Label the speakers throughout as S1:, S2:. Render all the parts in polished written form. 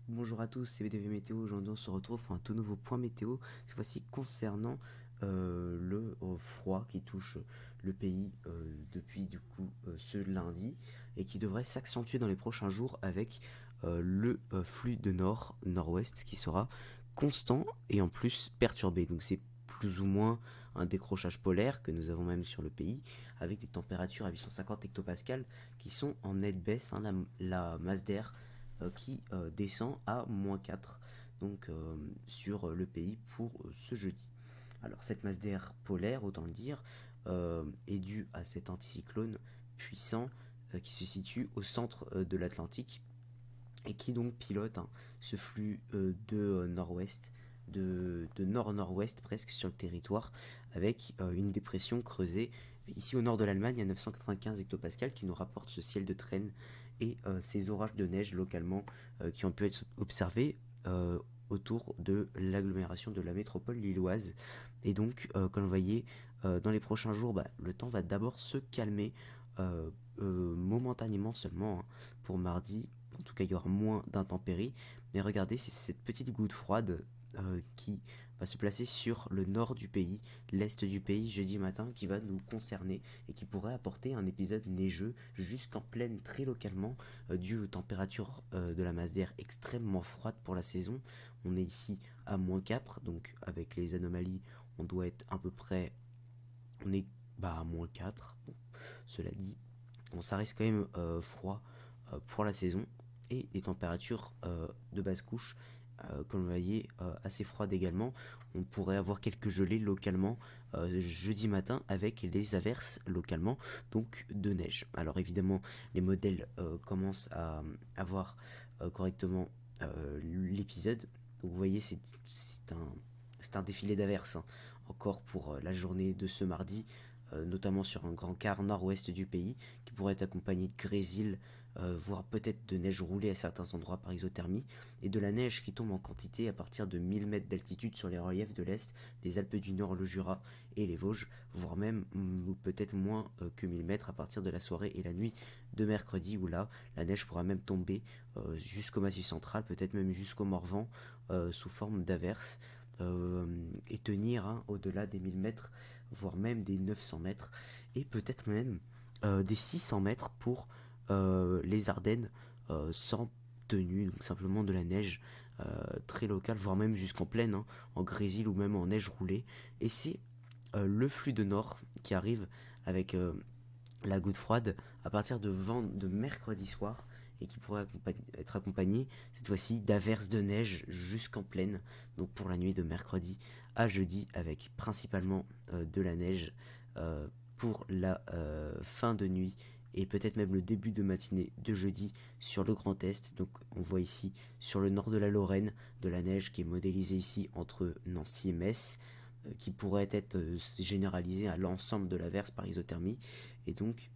S1: Bonjour à tous, c'est VDV Météo. Aujourd'hui, on se retrouve pour un tout nouveau point météo, cette fois-ci concernant le froid qui touche le pays depuis ce lundi et qui devrait s'accentuer dans les prochains jours avec le flux de nord-nord-ouest qui sera constant et en plus perturbé. Donc c'est plus ou moins un décrochage polaire que nous avons même sur le pays avec des températures à 850 hectopascales qui sont en nette baisse, hein. La masse d'air qui descend à -4 donc sur le pays pour ce jeudi. Alors cette masse d'air polaire, autant le dire, est due à cet anticyclone puissant qui se situe au centre de l'Atlantique et qui donc pilote, hein, ce flux de nord-ouest, de nord-nord-ouest presque sur le territoire, avec une dépression creusée ici au nord de l'Allemagne à 995 hectopascales qui nous rapporte ce ciel de traîne et ces orages de neige localement qui ont pu être observés autour de l'agglomération de la métropole lilloise. Et donc, comme vous voyez, dans les prochains jours, le temps va d'abord se calmer momentanément seulement, hein, pour mardi. En tout cas, il y aura moins d'intempéries. Mais regardez, c'est cette petite goutte froide qui va se placer sur le nord du pays, l'est du pays, jeudi matin, qui va nous concerner et qui pourrait apporter un épisode neigeux jusqu'en plaine très localement, dû aux températures de la masse d'air extrêmement froide pour la saison. On est ici à -4, donc avec les anomalies, on doit être à peu près. On est à -4. Bon, cela dit, bon, ça reste quand même froid pour la saison et des températures de basse couche, comme vous voyez, assez froides également. On pourrait avoir quelques gelées localement jeudi matin avec les averses localement, donc de neige. Alors évidemment, les modèles commencent à avoir correctement l'épisode. Donc vous voyez, c'est un défilé d'averses, hein, encore pour la journée de ce mardi, notamment sur un grand quart nord-ouest du pays, qui pourrait être accompagné de grésil, voire peut-être de neige roulée à certains endroits par isothermie, et de la neige qui tombe en quantité à partir de 1000 mètres d'altitude sur les reliefs de l'Est, les Alpes du Nord, le Jura et les Vosges, voire même peut-être moins que 1000 mètres à partir de la soirée et la nuit de mercredi, où là, la neige pourra même tomber jusqu'au Massif central, peut-être même jusqu'au Morvan, sous forme d'averses, et tenir, hein, au-delà des 1000 mètres, voire même des 900 mètres, et peut-être même des 600 mètres pour les Ardennes, sans tenue, donc simplement de la neige très locale, voire même jusqu'en plaine, hein, en grésil ou même en neige roulée. Et c'est le flux de nord qui arrive avec la goutte froide à partir de mercredi soir et qui pourrait être accompagné cette fois-ci d'averses de neige jusqu'en plaine, donc pour la nuit de mercredi à jeudi, avec principalement de la neige pour la fin de nuit et peut-être même le début de matinée de jeudi sur le Grand Est. Donc on voit ici sur le nord de la Lorraine de la neige qui est modélisée ici entre Nancy et Metz, qui pourrait être généralisée à l'ensemble de l'averse par isothermie. Et donc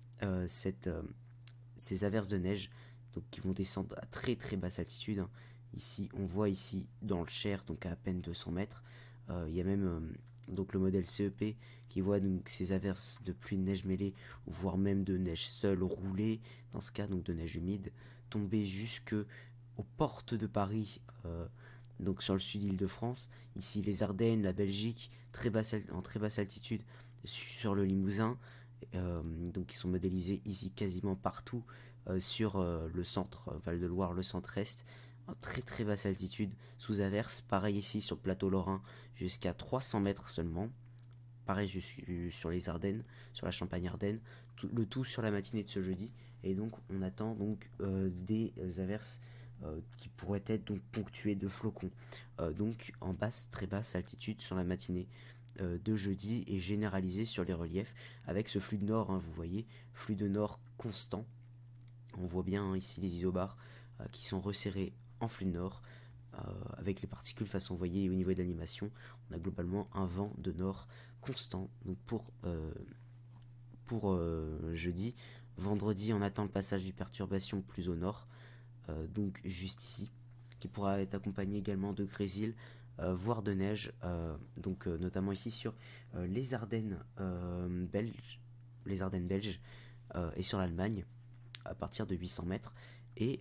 S1: ces averses de neige, donc, qui vont descendre à très très basse altitude, hein. Ici, on voit ici dans le Cher, donc à peine 200 mètres, il y a même donc le modèle CEP qui voit donc ces averses de pluie de neige mêlée, voire même de neige seule roulée, dans ce cas donc de neige humide, tomber jusque aux portes de Paris, donc sur le sud Île-de-France. Ici les Ardennes, la Belgique, en très basse altitude sur le Limousin, donc qui sont modélisés ici quasiment partout sur le centre Val-de-Loire, le centre-est, en très très basse altitude, sous averse. Pareil ici sur le plateau lorrain, jusqu'à 300 mètres seulement. Pareil sur les Ardennes, sur la Champagne-Ardenne, le tout sur la matinée de ce jeudi. Et donc on attend donc des averses qui pourraient être donc ponctuées de flocons. Donc en basse, très basse altitude sur la matinée de jeudi et généralisé sur les reliefs avec ce flux de nord, hein, vous voyez, flux de nord constant. On voit bien, hein, ici les isobars qui sont resserrés en flux de nord, avec les particules façon voyez au niveau de l'animation. On a globalement un vent de nord constant. Donc pour jeudi, vendredi on attend le passage du perturbation plus au nord, donc juste ici, qui pourra être accompagné également de grésil, voire de neige, donc notamment ici sur les Ardennes belges, et sur l'Allemagne à partir de 800 mètres. Et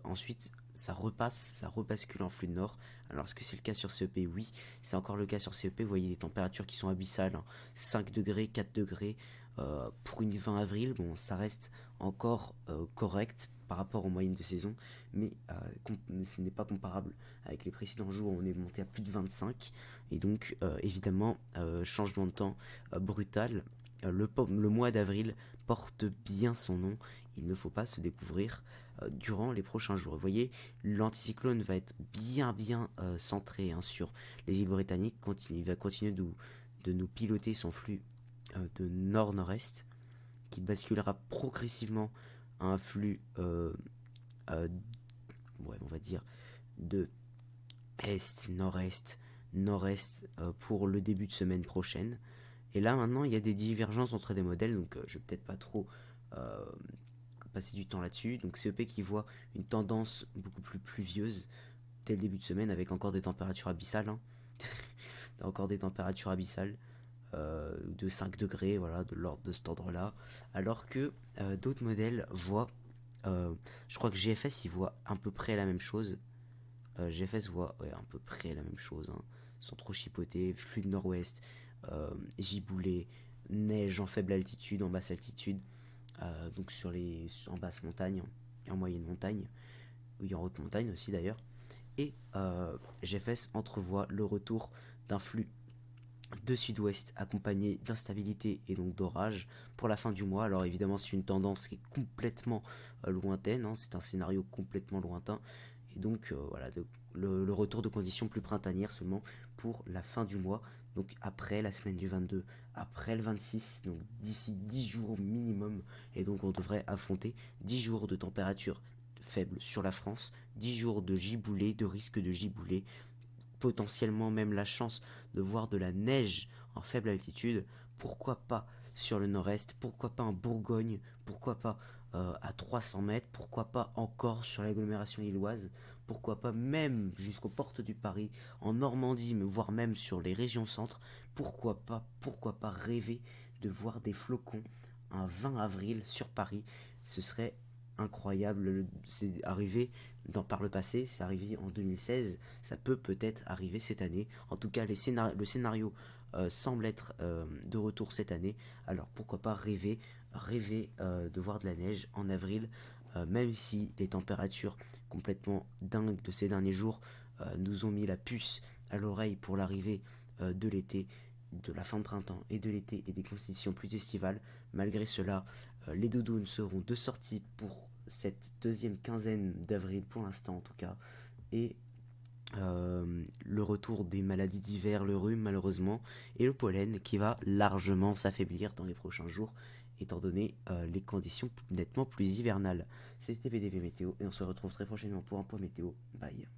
S1: ensuite, ça repasse, ça rebascule en flux de nord. Alors est-ce que c'est le cas sur CEP? Oui, c'est encore le cas sur CEP. Vous voyez les températures qui sont abyssales, hein. 5 degrés, 4 degrés pour une 20 avril. Bon, ça reste encore correct par rapport aux moyennes de saison, mais ce n'est pas comparable avec les précédents jours où on est monté à plus de 25. Et donc évidemment, changement de temps brutal. Le mois d'avril porte bien son nom. Il ne faut pas se découvrir durant les prochains jours. Vous voyez, l'anticyclone va être bien centré, hein, sur les îles britanniques. Il va continuer de nous piloter son flux de nord-nord-est, qui basculera progressivement à un flux, euh, ouais, on va dire, de est, nord-est, nord-est pour le début de semaine prochaine. Et là maintenant, il y a des divergences entre des modèles, donc je vais peut-être pas trop euh, passer du temps là-dessus. Donc CEP qui voit une tendance beaucoup plus pluvieuse dès le début de semaine avec encore des températures abyssales, hein. Encore des températures abyssales de 5 degrés, voilà, de l'ordre de cet ordre-là. Alors que d'autres modèles voient, je crois que GFS il voit à peu près la même chose. GFS voit, ouais, à peu près la même chose, hein, sans trop chipoter. Flux de nord-ouest, giboulée, neige en faible altitude, en basse altitude, donc en basse montagne et en moyenne montagne, et en haute montagne aussi d'ailleurs. Et GFS entrevoit le retour d'un flux de sud-ouest accompagné d'instabilité et donc d'orage pour la fin du mois. Alors évidemment c'est une tendance qui est complètement lointaine, hein, c'est un scénario complètement lointain. Et donc voilà, le retour de conditions plus printanières seulement pour la fin du mois. Donc après la semaine du 22, après le 26, donc d'ici 10 jours minimum. Et donc on devrait affronter 10 jours de température faible sur la France, 10 jours de giboulée, de risque de giboulée, potentiellement même la chance de voir de la neige en faible altitude. Pourquoi pas sur le nord-est, pourquoi pas en Bourgogne, pourquoi pas à 300 mètres, pourquoi pas encore sur l'agglomération lilloise, pourquoi pas même jusqu'aux portes du Paris, en Normandie, voire même sur les régions centres. Pourquoi pas rêver de voir des flocons un 20 avril sur Paris. Ce serait incroyable. C'est arrivé par le passé, c'est arrivé en 2016, ça peut peut-être arriver cette année. En tout cas, le scénario semble être de retour cette année. Alors pourquoi pas rêver de voir de la neige en avril, même si les températures complètement dingues de ces derniers jours nous ont mis la puce à l'oreille pour l'arrivée de l'été, de la fin de printemps et de l'été et des conditions plus estivales. Malgré cela, les doudounes seront de sortie pour cette deuxième quinzaine d'avril pour l'instant en tout cas. Et le retour des maladies d'hiver, le rhume malheureusement, et le pollen qui va largement s'affaiblir dans les prochains jours, étant donné les conditions nettement plus hivernales. C'était VDV Météo et on se retrouve très prochainement pour un point météo. Bye.